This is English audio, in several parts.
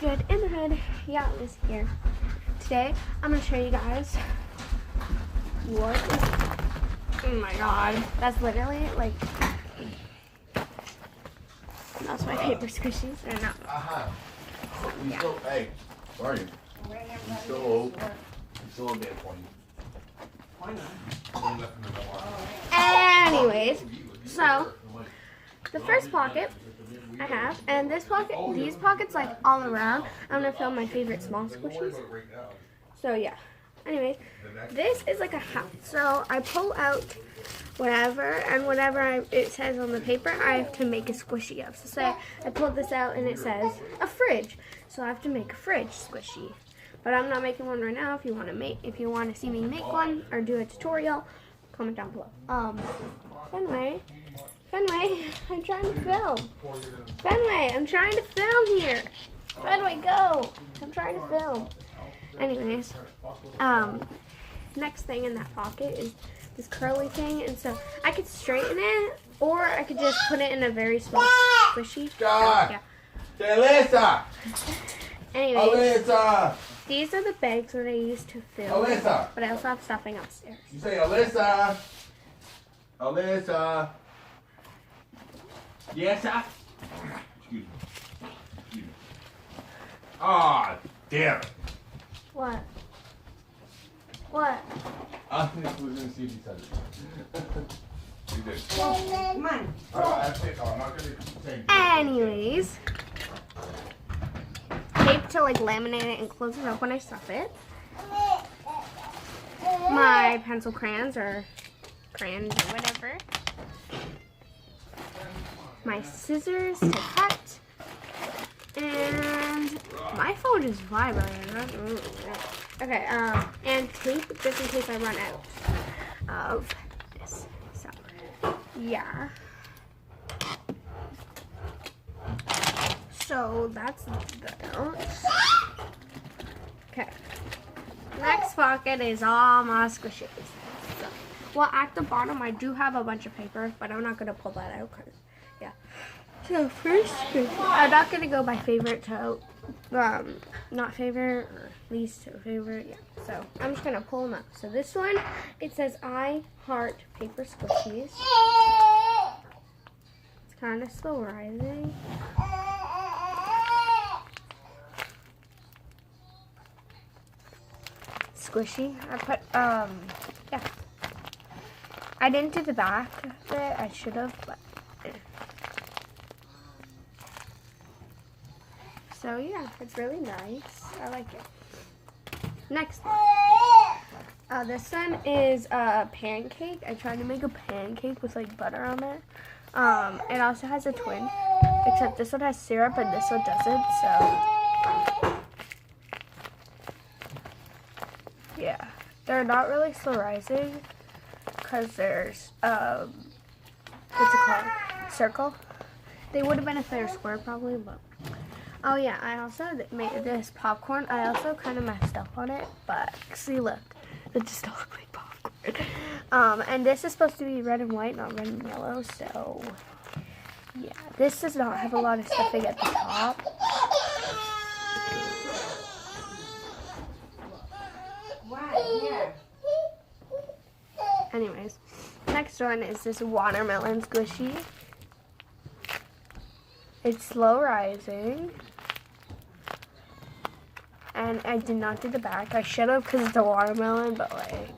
good in the hood? Yeah, Liz here. Today, I'm going to show you guys what is, oh my god, that's literally like, that's my paper squishies, or not. Yeah. Still, hey, where are you? You still a bit for you. Why not? Anyways, so, the first pocket I have, and this pocket, these pockets like all around, I'm going to film my favorite small squishies. So yeah, anyways, this is like a hat. So I pull out whatever, and whatever it says on the paper, I have to make a squishy of. So say I pulled this out and it says a fridge. So I have to make a fridge squishy. But I'm not making one right now. If you want to see me make one or do a tutorial, comment down below. Fenway, I'm trying to film. Fenway, I'm trying to film here. Fenway, go. I'm trying to film. Anyways, next thing in that pocket is this curly thing, and so I could straighten it, or I could just put it in a very small squishy. God. Yeah. Alyssa. Anyways, Alyssa. These are the bags that I use to film. Alyssa. But I also have stuffing upstairs. You say Alyssa. Alyssa. Yes, sir. Excuse me. Ah, damn it. What? What? I was going to see if he said it. You did. Come on. That's it. I'm not going to take it. Anyways, tape to like laminate it and close it up when I stuff it. My pencil crayons or crayons or whatever. My scissors to cut. And my phone is vibrating. Okay, and tape just in case I run out of this. So, yeah. So that's that. Okay. Next pocket is all my squishies. So, well, at the bottom I do have a bunch of paper, but I'm not gonna pull that out because, yeah. So first, I'm not gonna go by favorite to not favorite or least to favorite. Yeah. So I'm just gonna pull them out. So this one, it says I heart paper squishies. It's kind of slow rising. Squishy. I put yeah. I didn't do the back of it. I should have, but. So yeah, it's really nice. I like it. Next one. This one is a pancake. I tried to make a pancake with like butter on it. It also has a twin, except this one has syrup and this one doesn't. So yeah, they're not really slow rising because there's what's it called? Circle. They would have been if they were square probably, but. Oh yeah, I also made this popcorn. I also kind of messed up on it, but see, look, it just don't look like popcorn. And this is supposed to be red and white, not red and yellow. So yeah, this does not have a lot of stuffing at the top. Anyways, next one is this watermelon squishy. It's slow rising. And I did not do the back. I should have because it's a watermelon, but like,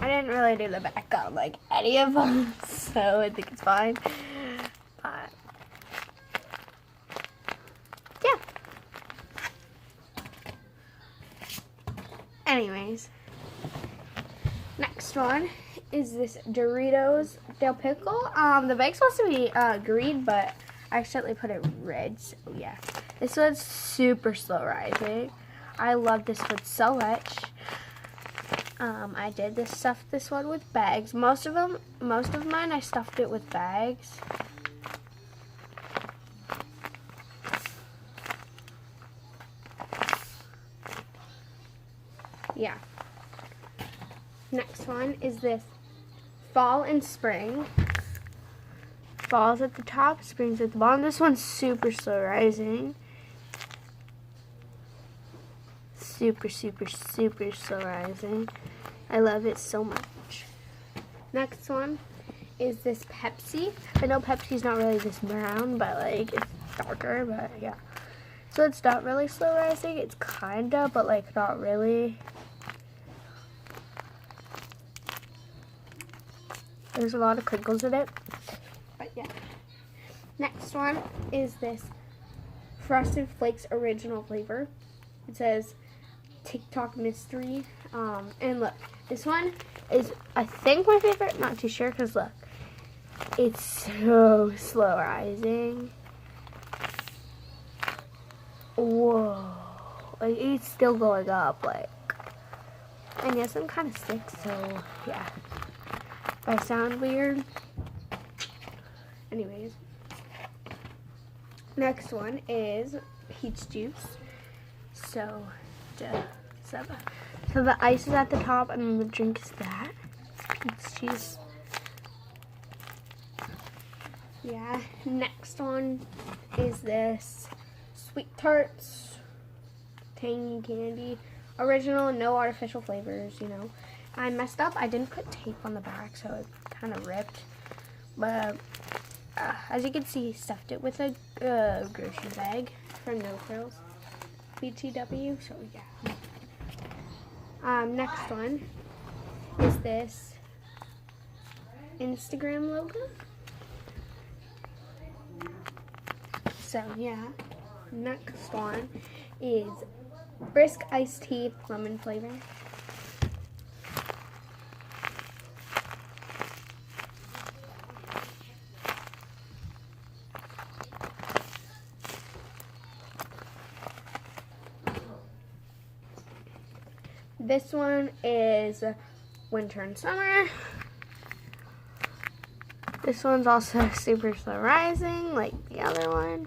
I didn't really do the back on like any of them, so I think it's fine. But yeah. Anyways, next one is this Doritos Dill Pickle. The bag's supposed to be green, but I accidentally put it red, so yeah. This one's super slow rising. I love this one so much. I did this one with bags. Most of mine, I stuffed it with bags. Yeah. Next one is this fall and spring. Fall's at the top, spring's at the bottom. This one's super slow rising. super, super, super slow rising. I love it so much. Next one is this Pepsi. I know Pepsi's not really this brown, but like it's darker, but yeah. So it's not really slow rising. It's kinda, but like not really. There's a lot of crinkles in it, but yeah. Next one is this Frosted Flakes original flavor. It says TikTok mystery. And look, this one is, I think, my favorite. Not too sure, because look, it's so slow rising. Whoa, like it's still going up, like. And yes, I'm kind of sick, so yeah. If I sound weird. Anyways, next one is peach juice. So the ice is at the top, and then the drink is that. It's peach juice. Yeah. Next one is this Sweet Tarts tangy candy, original, no artificial flavors. You know, I messed up. I didn't put tape on the back, so it kind of ripped. But as you can see, stuffed it with a grocery bag from No Frills, BTW. So yeah. Next one is this Instagram logo. So yeah. Next one is Brisk iced tea, lemon flavor. This one is winter and summer. This one's also super slow rising, like the other one.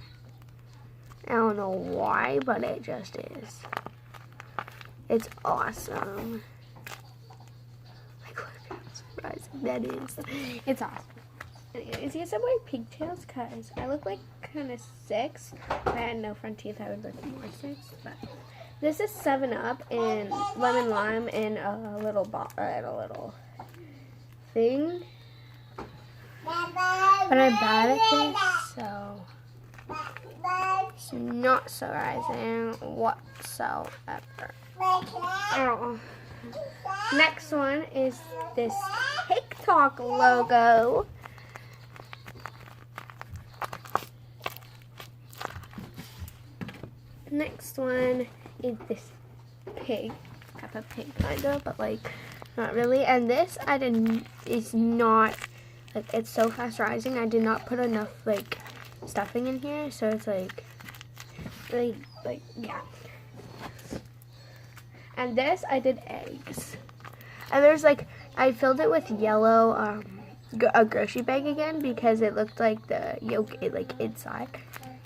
I don't know why, but it just is. It's awesome. Like, look how slow rising that is. It's awesome. Anyways, yes, I'm wearing pigtails because I look like kind of 6. If I had no front teeth, I would look more 6. But this is 7-Up and lemon lime in a little thing. But I'm bad at this, so it's not so rising whatsoever. Oh. Next one is this TikTok logo. Next one is this pig, Peppa Pig kind of, but like not really. And this it's not, like, it's so fast rising. I did not put enough like stuffing in here, so it's like yeah. And this I did eggs, and there's like I filled it with yellow a grocery bag again because it looked like the yolk inside.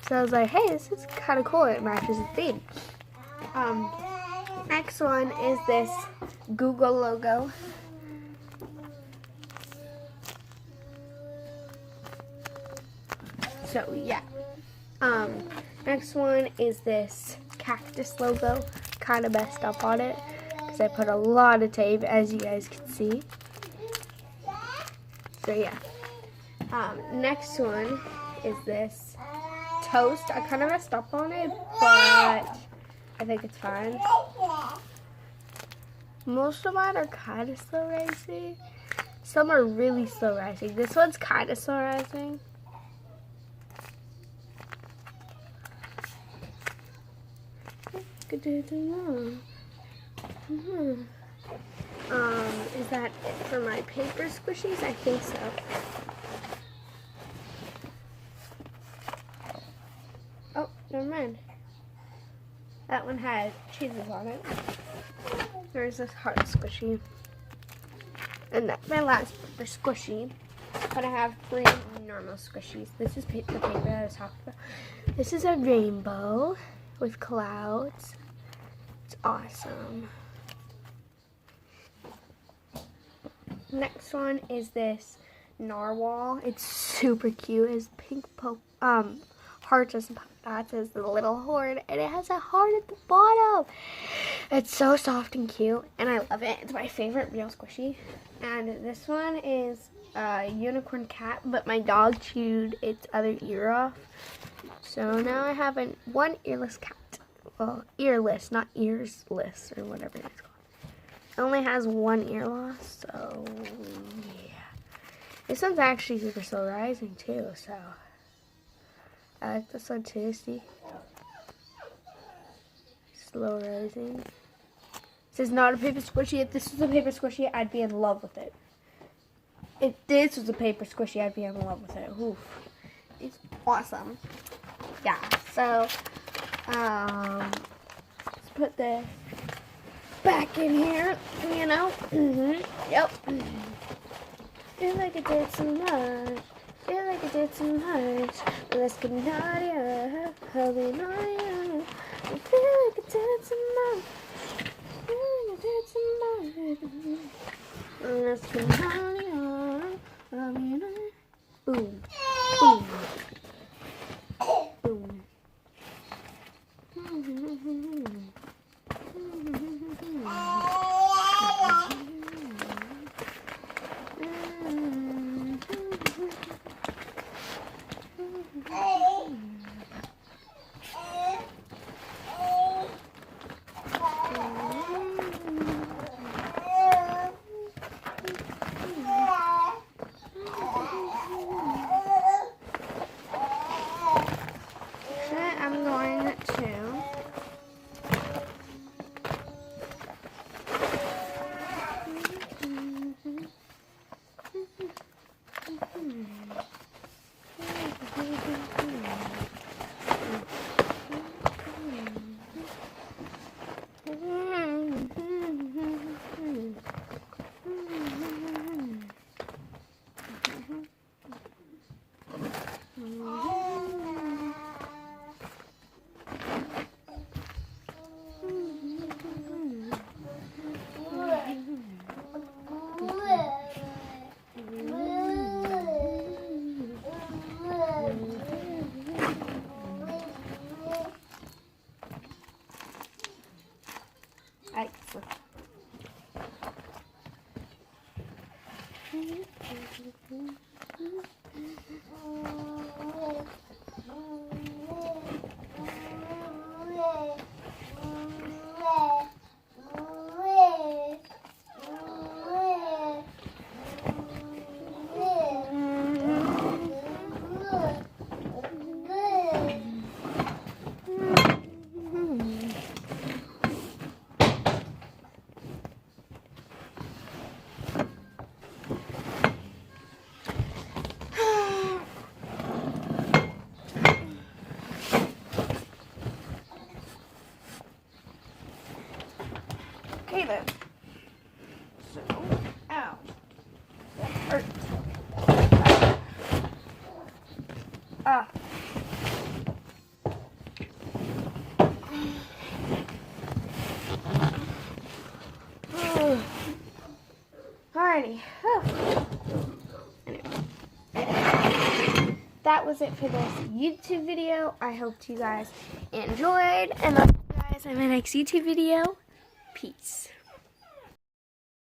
So I was like, hey, this is kind of cool. It matches the theme. Next one is this Google logo. So yeah. Next one is this cactus logo. Kind of messed up on it because I put a lot of tape, as you guys can see. So yeah. Next one is this toast. I kind of messed up on it, but I think it's fine. Most of mine are kind of slow rising. Some are really slow rising. This one's kind of slow rising. Is that it for my paper squishies? I think so. Oh, never mind. That one had cheeses on it. There's this heart squishy. And that's my last paper squishy. But I have 3 normal squishies. This is the paper that I was talking about. This is a rainbow with clouds. It's awesome. Next one is this narwhal. It's super cute. It's pink hearts as a That is the little horn, and it has a heart at the bottom. It's so soft and cute, and I love it. It's my favorite real squishy. And this one is a unicorn cat, but my dog chewed its other ear off. So now I have one earless cat. Well, earless, not earsless, or whatever it's called. It only has one ear loss, so yeah. This one's actually super slow rising too, so I like this one too, see? Slow rising. This is not a paper squishy. If this was a paper squishy, I'd be in love with it. If this was a paper squishy, I'd be in love with it. Oof. It's awesome. Yeah, so let's put this back in here, you know. Yep. Feel like I did so much. Feel like I did so much. Let's get naughty. Holy naughty. I feel like I did so much. Feel like I did so much. Let's get naughty. Boom. Boom. Boom. I'm going to okay then. So, ow. That hurt. Ah. Alrighty. Anyway. That was it for this YouTube video. I hope you guys enjoyed, and I'll see you guys in my next YouTube video. Peace.